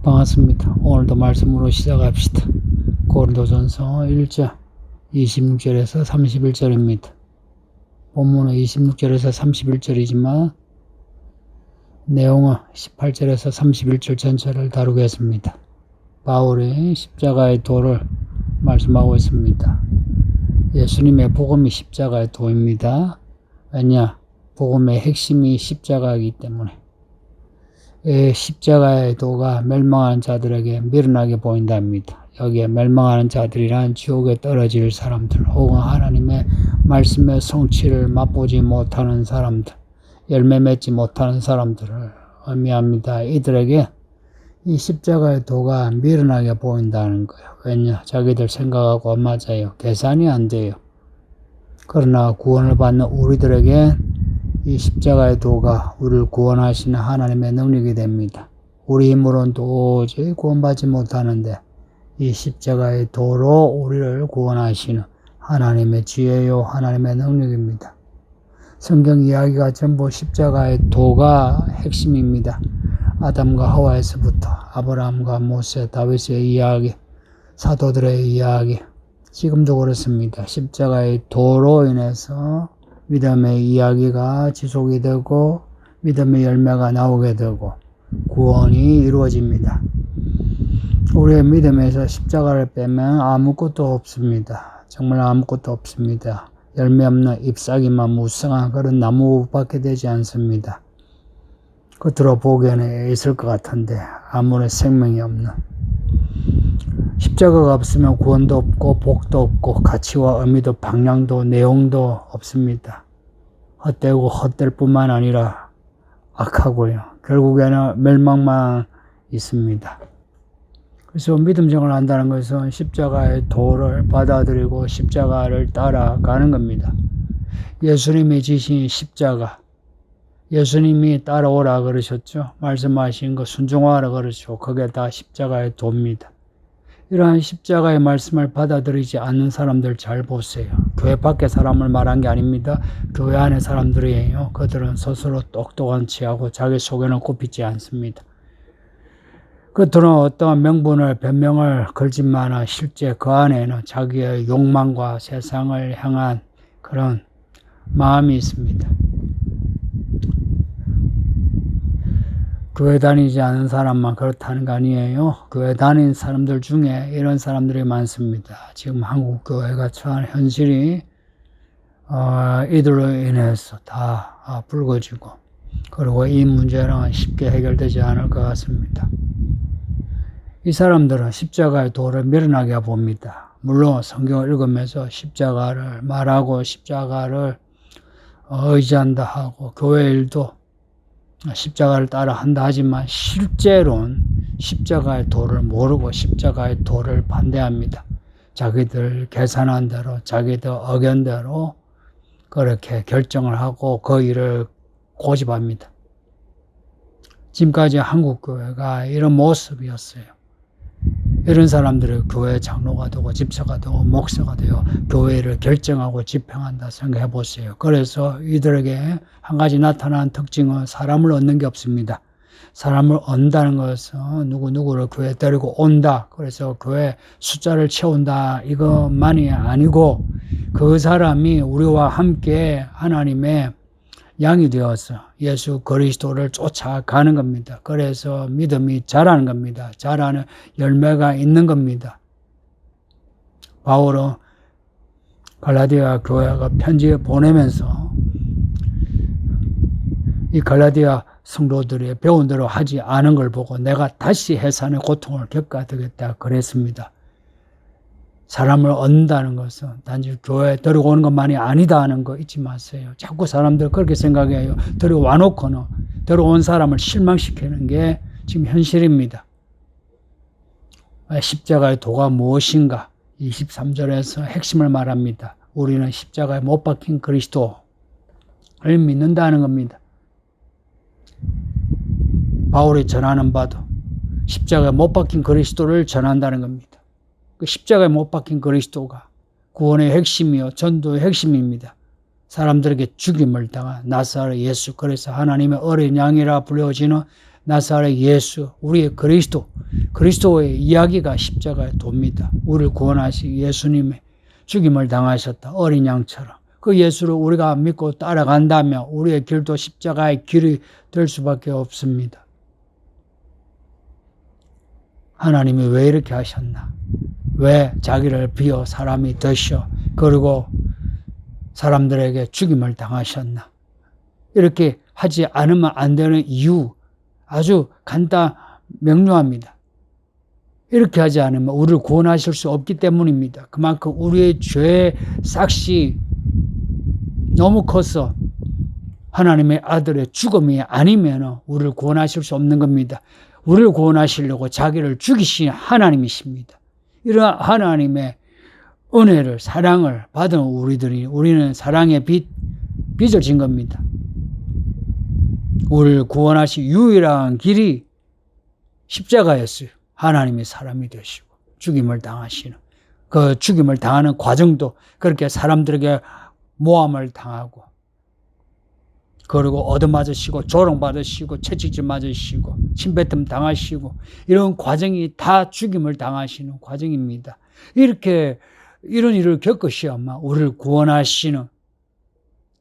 반갑습니다. 오늘도 말씀으로 시작합시다. 고린도전서 1장 26절에서 31절입니다. 본문은 26절에서 31절이지만 내용은 18절에서 31절 전체를 다루겠습니다. 바울이 십자가의 도를 말씀하고 있습니다. 예수님의 복음이 십자가의 도입니다. 왜냐? 복음의 핵심이 십자가이기 때문에. 십자가의 도가 멸망하는 자들에게 미련하게 보인답니다. 여기에 멸망하는 자들이란 지옥에 떨어질 사람들, 혹은 하나님의 말씀의 성취를 맛보지 못하는 사람들, 열매 맺지 못하는 사람들을 의미합니다. 이들에게 이 십자가의 도가 미련하게 보인다는 거예요. 왜냐? 자기들 생각하고 안 맞아요. 계산이 안 돼요. 그러나 구원을 받는 우리들에게 이 십자가의 도가 우리를 구원하시는 하나님의 능력이 됩니다. 우리 힘으로는 도저히 구원받지 못하는데 이 십자가의 도로 우리를 구원하시는 하나님의 지혜요, 하나님의 능력입니다. 성경 이야기가 전부 십자가의 도가 핵심입니다. 아담과 하와에서부터 아브라함과 모세, 다윗의 이야기, 사도들의 이야기, 지금도 그렇습니다. 십자가의 도로 인해서 믿음의 이야기가 지속이 되고 믿음의 열매가 나오게 되고 구원이 이루어집니다. 우리의 믿음에서 십자가를 빼면 아무것도 없습니다. 정말 아무것도 없습니다. 열매 없는 잎사귀만 무성한 그런 나무밖에 되지 않습니다. 겉으로 보기에는 있을 것 같은데 아무런 생명이 없는, 십자가가 없으면 구원도 없고 복도 없고 가치와 의미도 방향도 내용도 없습니다. 헛되고 헛될 뿐만 아니라 악하고요. 결국에는 멸망만 있습니다. 그래서 믿음생활을 한다는 것은 십자가의 도를 받아들이고 십자가를 따라가는 겁니다. 예수님이 지신 십자가, 예수님이 따라오라 그러셨죠. 말씀하신 거 순종하라 그러죠. 그게 다 십자가의 도입니다. 이러한 십자가의 말씀을 받아들이지 않는 사람들 잘 보세요. 교회 밖의 사람을 말한 게 아닙니다. 교회 안의 사람들이에요. 그들은 스스로 똑똑한 체하고 자기 속에는 꼽히지 않습니다. 그들은 어떠한 명분을 변명을 걸지만 실제 그 안에는 자기의 욕망과 세상을 향한 그런 마음이 있습니다. 교회 다니지 않은 사람만 그렇다는 거 아니에요. 교회 다니는 사람들 중에 이런 사람들이 많습니다. 지금 한국 교회가 처한 현실이 이들로 인해서 다 불거지고, 그리고 이 문제는 쉽게 해결되지 않을 것 같습니다. 이 사람들은 십자가의 도를 미련하게 봅니다. 물론 성경을 읽으면서 십자가를 말하고 십자가를 의지한다 하고 교회 일도 십자가를 따라 한다 하지만 실제로는 십자가의 도를 모르고 십자가의 도를 반대합니다. 자기들 계산한 대로, 자기들 의견대로 그렇게 결정을 하고 그 일을 고집합니다. 지금까지 한국교회가 이런 모습이었어요. 이런 사람들이 교회 장로가 되고 집사가 되고 목사가 되어 교회를 결정하고 집행한다 생각해 보세요. 그래서 이들에게 한 가지 나타나는 특징은 사람을 얻는 게 없습니다. 사람을 얻는다는 것은 누구누구를 교회에 데리고 온다, 그래서 교회 숫자를 채운다, 이것만이 아니고 그 사람이 우리와 함께 하나님의 양이 되어서 예수 그리스도를 쫓아가는 겁니다. 그래서 믿음이 자라는 겁니다. 자라는 열매가 있는 겁니다. 바울은 갈라디아 교회가 편지 보내면서 이 갈라디아 성도들이 배운 대로 하지 않은 걸 보고 내가 다시 해산의 고통을 겪어야 되겠다 그랬습니다. 사람을 얻는다는 것은 단지 교회에 데리고 오는 것만이 아니다 하는 거 잊지 마세요. 자꾸 사람들 그렇게 생각해요. 데리고 와놓고는 데려온 사람을 실망시키는 게 지금 현실입니다. 십자가의 도가 무엇인가? 23절에서 핵심을 말합니다. 우리는 십자가에 못 박힌 그리스도를 믿는다는 겁니다. 바울이 전하는 바도 십자가에 못 박힌 그리스도를 전한다는 겁니다. 그 십자가에 못 박힌 그리스도가 구원의 핵심이요 전도의 핵심입니다. 사람들에게 죽임을 당한 나사렛 예수, 그래서 하나님의 어린 양이라 불려지는 나사렛 예수, 우리의 그리스도의 이야기가 십자가에 돕니다. 우리를 구원하신 예수님의 죽임을 당하셨다. 어린 양처럼. 그 예수를 우리가 믿고 따라간다면 우리의 길도 십자가의 길이 될 수밖에 없습니다. 하나님이 왜 이렇게 하셨나? 왜 자기를 비워 사람이 되셔? 그리고 사람들에게 죽임을 당하셨나? 이렇게 하지 않으면 안 되는 이유 아주 명료합니다. 이렇게 하지 않으면 우리를 구원하실 수 없기 때문입니다. 그만큼 우리의 죄의 삭시 너무 커서 하나님의 아들의 죽음이 아니면 우리를 구원하실 수 없는 겁니다. 우리를 구원하시려고 자기를 죽이신 하나님이십니다. 이런 하나님의 은혜를, 사랑을 받은 우리는 사랑의 빚을 진 겁니다. 우리를 구원하신 유일한 길이 십자가였어요. 하나님이 사람이 되시고 죽임을 당하시는 그 죽임을 당하는 과정도 그렇게 사람들에게 모함을 당하고 그리고 얻어맞으시고 조롱받으시고 채찍질 맞으시고 침뱉음 당하시고 이런 과정이 다 죽임을 당하시는 과정입니다. 이런 일을 겪으셔야만 우리를 구원하시는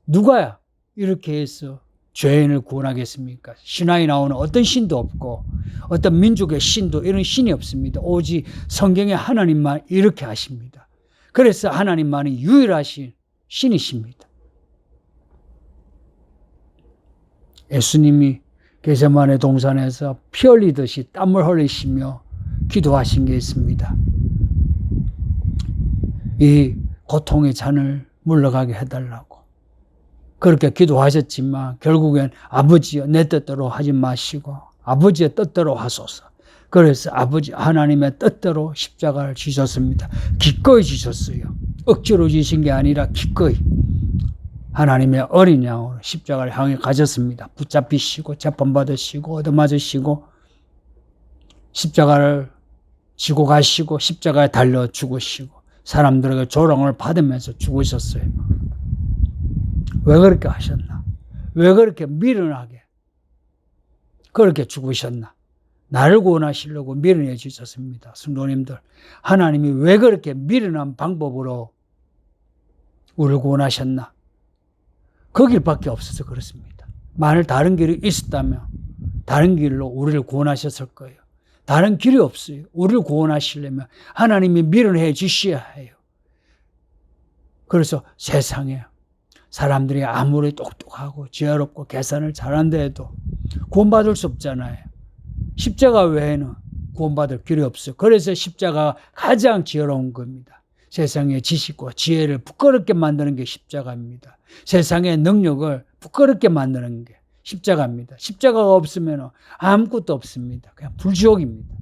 누가야 이렇게 해서 죄인을 구원하겠습니까? 신화에 나오는 어떤 신도 없고 어떤 민족의 신도 이런 신이 없습니다. 오직 성경의 하나님만 이렇게 하십니다. 그래서 하나님만이 유일하신 신이십니다. 예수님이 겟세마네 동산에서 피 흘리듯이 땀을 흘리시며 기도하신 게 있습니다. 이 고통의 잔을 물러가게 해달라고. 그렇게 기도하셨지만 결국엔 아버지여 내 뜻대로 하지 마시고 아버지의 뜻대로 하소서. 그래서 아버지 하나님의 뜻대로 십자가를 지셨습니다. 기꺼이 지셨어요. 억지로 지신 게 아니라 기꺼이 하나님의 어린 양으로 십자가를 향해 가셨습니다. 붙잡히시고 재판받으시고 얻어맞으시고 십자가를 지고 가시고 십자가에 달려 죽으시고 사람들에게 조롱을 받으면서 죽으셨어요. 왜 그렇게 하셨나? 왜 그렇게 미련하게 그렇게 죽으셨나? 나를 구원하시려고 미련해 주셨습니다. 성도님들, 하나님이 왜 그렇게 미련한 방법으로 우리를 구원하셨나? 그 길밖에 없어서 그렇습니다. 만일 다른 길이 있었다면 다른 길로 우리를 구원하셨을 거예요. 다른 길이 없어요. 우리를 구원하시려면 하나님이 미련해 주셔야 해요. 그래서 세상에 사람들이 아무리 똑똑하고 지혜롭고 계산을 잘한다 해도 구원받을 수 없잖아요. 십자가 외에는 구원받을 길이 없어요. 그래서 십자가가 가장 지혜로운 겁니다. 세상의 지식과 지혜를 부끄럽게 만드는 게 십자가입니다. 세상의 능력을 부끄럽게 만드는 게 십자가입니다. 십자가가 없으면 아무것도 없습니다. 그냥 불지옥입니다.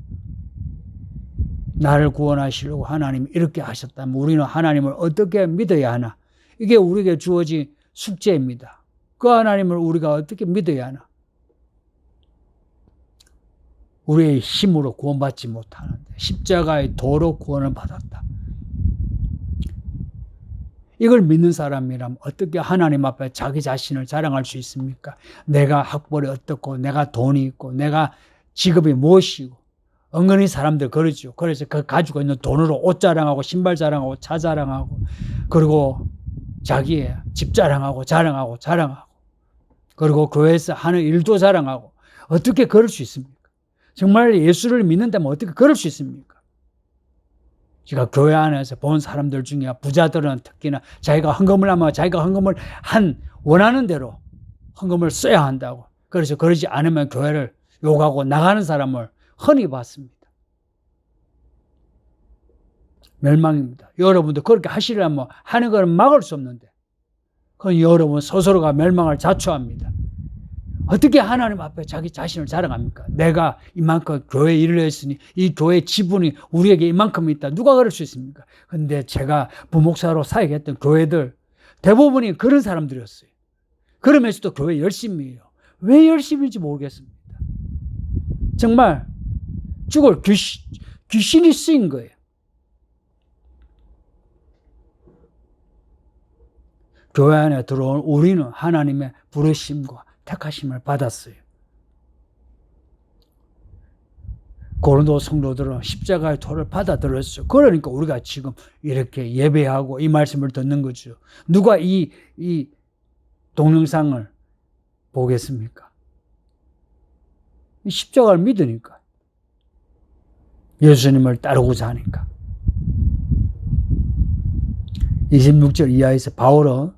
나를 구원하시려고 하나님이 이렇게 하셨다면 우리는 하나님을 어떻게 믿어야 하나? 이게 우리에게 주어진 숙제입니다. 그 하나님을 우리가 어떻게 믿어야 하나? 우리의 힘으로 구원받지 못하는데 십자가의 도로 구원을 받았다. 이걸 믿는 사람이라면 어떻게 하나님 앞에 자기 자신을 자랑할 수 있습니까? 내가 학벌이 어떻고 내가 돈이 있고 내가 직업이 무엇이고 은근히 사람들 그러죠. 그래서 그 가지고 있는 돈으로 옷 자랑하고 신발 자랑하고 차 자랑하고 그리고 자기의 집 자랑하고 그리고 교회에서 하는 일도 자랑하고 어떻게 그럴 수 있습니까? 정말 예수를 믿는다면 어떻게 그럴 수 있습니까? 제가 교회 안에서 본 사람들 중에 부자들은 특히나 자기가 헌금을 하면 자기가 헌금을 원하는 대로 헌금을 써야 한다고. 그래서 그러지 않으면 교회를 욕하고 나가는 사람을 흔히 봤습니다. 멸망입니다. 여러분도 그렇게 하시려면 하는 것은 막을 수 없는데 그건 여러분 스스로가 멸망을 자초합니다. 어떻게 하나님 앞에 자기 자신을 자랑합니까? 내가 이만큼 교회 일을 했으니 이 교회 지분이 우리에게 이만큼 있다. 누가 그럴 수 있습니까? 근데 제가 부목사로 사역했던 교회들 대부분이 그런 사람들이었어요. 그러면서도 교회 열심히 해요. 왜 열심히인지 모르겠습니다. 정말 죽을 귀신이 쓰인 거예요. 교회 안에 들어온 우리는 하나님의 부르심과 택하심을 받았어요. 고린도 성도들은 십자가의 토를 받아들였어요. 그러니까 우리가 지금 이렇게 예배하고 이 말씀을 듣는 거죠. 누가 이 동영상을 보겠습니까? 십자가를 믿으니까. 예수님을 따르고자 하니까. 26절 이하에서 바울은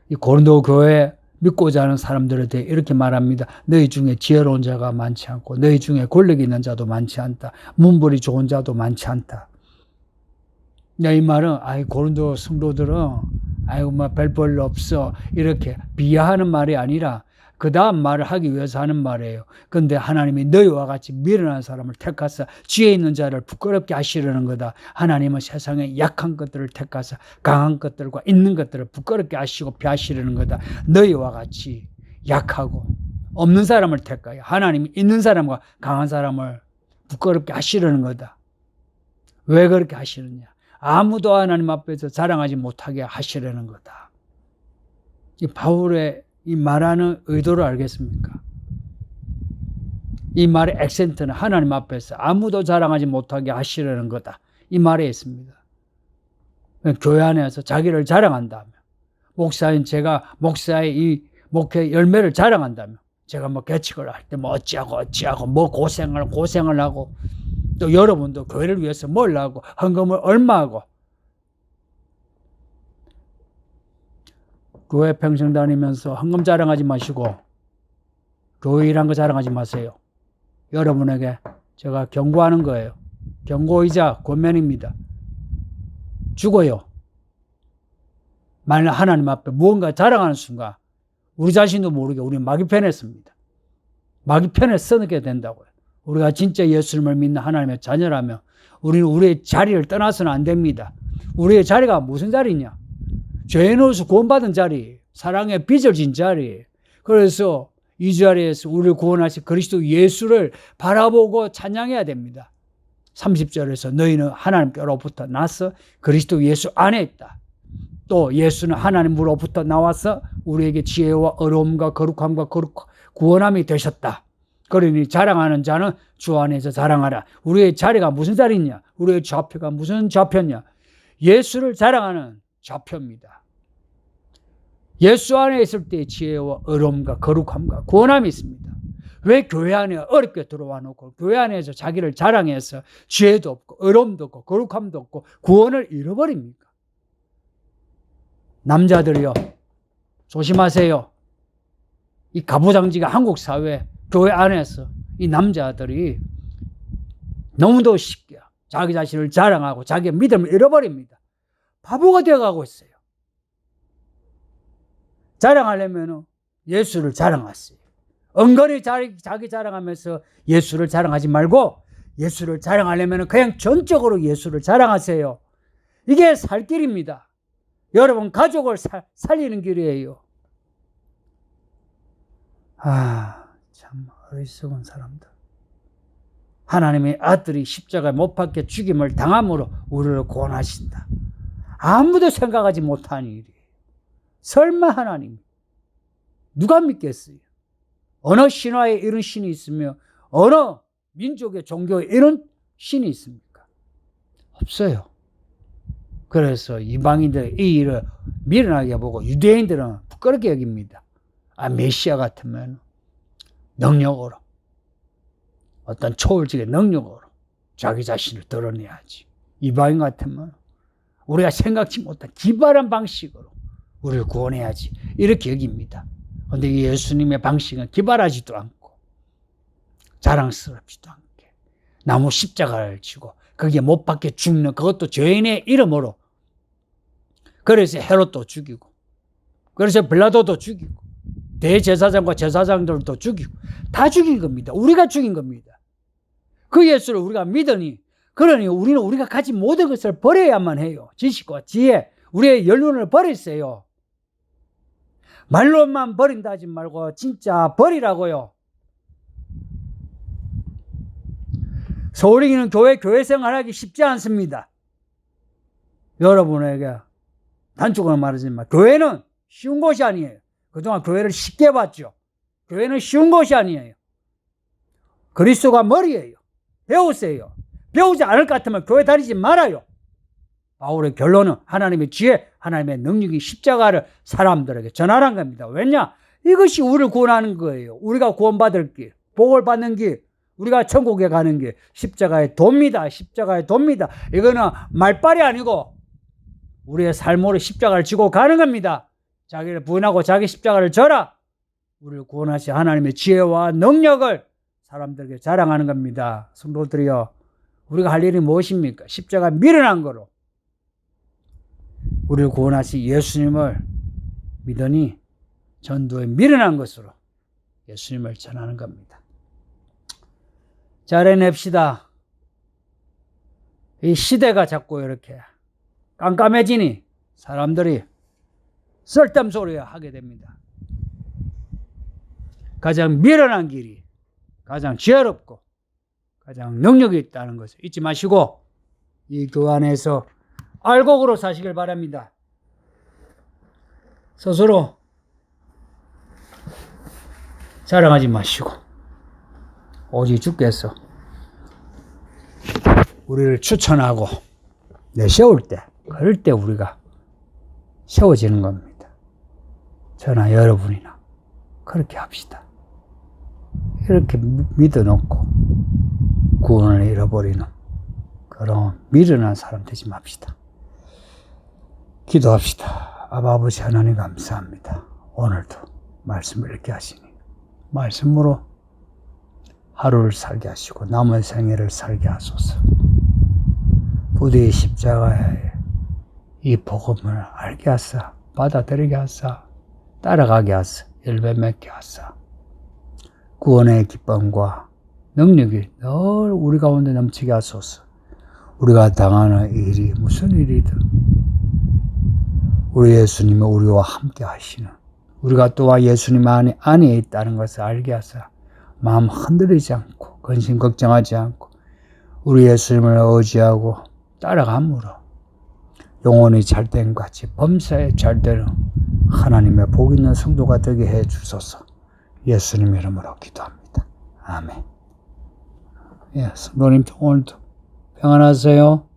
이 고린도 교회에 믿고자 하는 사람들에 대해 이렇게 말합니다. 너희 중에 지혜로운 자가 많지 않고 너희 중에 권력 있는 자도 많지 않다. 문벌이 좋은 자도 많지 않다. 이 말은 고린도 성도들은 별 없어 이렇게 비하하는 말이 아니라 그 다음 말을 하기 위해서 하는 말이에요. 그런데 하나님이 너희와 같이 미련한 사람을 택하사 지혜 있는 자를 부끄럽게 하시려는 거다. 하나님은 세상에 약한 것들을 택하사 강한 것들과 있는 것들을 부끄럽게 하시고 피하시려는 거다. 너희와 같이 약하고 없는 사람을 택하여 하나님이 있는 사람과 강한 사람을 부끄럽게 하시려는 거다. 왜 그렇게 하시느냐? 아무도 하나님 앞에서 자랑하지 못하게 하시려는 거다. 이 바울의 이 말하는 의도를 알겠습니까? 이 말의 액센트는 하나님 앞에서 아무도 자랑하지 못하게 하시려는 거다. 이 말에 있습니다. 교회 안에서 자기를 자랑한다면, 목사인 제가 목사의 이 목회 열매를 자랑한다면, 제가 개척을 할 때 어찌하고 고생을 하고, 또 여러분도 교회를 위해서 뭘 하고, 헌금을 얼마 하고, 교회 평생 다니면서 헌금 자랑하지 마시고 교회 일한 거 자랑하지 마세요. 여러분에게 제가 경고하는 거예요. 경고이자 권면입니다. 죽어요. 만약 하나님 앞에 무언가 자랑하는 순간 우리 자신도 모르게 우리는 마귀 편에 씁니다. 마귀 편에 서게 된다고요. 우리가 진짜 예수님을 믿는 하나님의 자녀라면 우리는 우리의 자리를 떠나서는 안 됩니다. 우리의 자리가 무슨 자리냐? 죄의 노릇을 구원받은 자리, 사랑의 빚을 진 자리. 그래서 이 자리에서 우리를 구원하신 그리스도 예수를 바라보고 찬양해야 됩니다. 30절에서 너희는 하나님께로부터 나서 그리스도 예수 안에 있다. 또 예수는 하나님으로부터 나와서 우리에게 지혜와 어려움과 거룩함과 구원함이 되셨다. 그러니 자랑하는 자는 주 안에서 자랑하라. 우리의 자리가 무슨 자리냐? 우리의 좌표가 무슨 좌표냐? 예수를 자랑하는 좌표입니다. 예수 안에 있을 때 지혜와 어려움과 거룩함과 구원함이 있습니다. 왜 교회 안에 어렵게 들어와 놓고 교회 안에서 자기를 자랑해서 지혜도 없고 어려움도 없고 거룩함도 없고 구원을 잃어버립니까? 남자들이요, 조심하세요. 이 가부장지가 한국 사회 교회 안에서 이 남자들이 너무도 쉽게 자기 자신을 자랑하고 자기의 믿음을 잃어버립니다. 바보가 되어가고 있어요. 자랑하려면 예수를 자랑하세요. 은근히 자기 자랑하면서 예수를 자랑하지 말고 예수를 자랑하려면 그냥 전적으로 예수를 자랑하세요. 이게 살 길입니다. 여러분 가족을 살리는 길이에요. 참 어리석은 사람들. 하나님의 아들이 십자가에 못 박혀 죽임을 당함으로 우리를 구원하신다. 아무도 생각하지 못한 일이에요. 설마 하나님 누가 믿겠어요? 어느 신화에 이런 신이 있으며 어느 민족의 종교에 이런 신이 있습니까? 없어요. 그래서 이방인들 이 일을 미련하게 보고 유대인들은 부끄럽게 여깁니다. 메시아 같으면 능력으로 어떤 초월적인 능력으로 자기 자신을 드러내야지. 이방인 같으면 우리가 생각지 못한 기발한 방식으로 우리를 구원해야지. 이렇게 여깁니다. 그런데 예수님의 방식은 기발하지도 않고 자랑스럽지도 않게 나무 십자가를 지고 거기에 못 박혀 죽는 그것도 죄인의 이름으로. 그래서 헤롯도 죽이고 그래서 빌라도도 죽이고 대제사장과 제사장들도 죽이고 다 죽인 겁니다. 우리가 죽인 겁니다. 그 예수를 우리가 믿으니 그러니 우리는 우리가 가진 모든 것을 버려야만 해요. 지식과 지혜, 우리의 연륜을 버리세요. 말로만 버린다 하지 말고 진짜 버리라고요. 서울이는 교회 생활하기 쉽지 않습니다. 여러분에게 단축으로 말하지만 교회는 쉬운 곳이 아니에요. 그동안 교회를 쉽게 봤죠. 교회는 쉬운 곳이 아니에요. 그리스도가 머리예요. 배우세요. 배우지 않을 것 같으면 교회 다니지 말아요. 바울의 결론은 하나님의 지혜, 하나님의 능력이 십자가를 사람들에게 전하라는 겁니다. 왜냐? 이것이 우리를 구원하는 거예요. 우리가 구원받을 길, 복을 받는 길, 우리가 천국에 가는 길, 십자가의 도입니다. 십자가의 도입니다. 이거는 말빨이 아니고 우리의 삶으로 십자가를 지고 가는 겁니다. 자기를 부인하고 자기 십자가를 져라. 우리를 구원하신 하나님의 지혜와 능력을 사람들에게 자랑하는 겁니다. 성도들이여, 우리가 할 일이 무엇입니까? 십자가 미련한 거로 우리를 구원하신 예수님을 믿으니 전도에 미련한 것으로 예수님을 전하는 겁니다. 잘 해냅시다. 이 시대가 자꾸 이렇게 깜깜해지니 사람들이 쓸데없는 소리 하게 됩니다. 가장 미련한 길이 가장 지혜롭고 가장 능력이 있다는 것을 잊지 마시고 이 교회 안에서 알곡으로 사시길 바랍니다. 스스로 자랑하지 마시고 오직 주께서 우리를 추천하고 내세울 때, 그럴 때 우리가 세워지는 겁니다. 저나 여러분이나 그렇게 합시다. 이렇게 믿어놓고 구원을 잃어버리는 그런 미련한 사람 되지 맙시다. 기도합시다. 아버지 하나님 감사합니다. 오늘도 말씀을 읽게 하시니 말씀으로 하루를 살게 하시고 남은 생애를 살게 하소서. 부디 십자가의 이 복음을 알게 하사, 받아들이게 하사, 따라가게 하사, 열매 맺게 하사, 구원의 기쁨과 능력이 늘 우리 가운데 넘치게 하소서. 우리가 당하는 일이 무슨 일이든 우리 예수님이 우리와 함께 하시는, 우리가 또한 예수님 안에 있다는 것을 알게 하사 마음 흔들리지 않고 근심 걱정하지 않고 우리 예수님을 의지하고 따라감으로 영혼이 잘된 같이 범사에 잘되는 하나님의 복 있는 성도가 되게 해 주소서. 예수님 이름으로 기도합니다. 아멘. 예, 성도님 오늘도 평안하세요.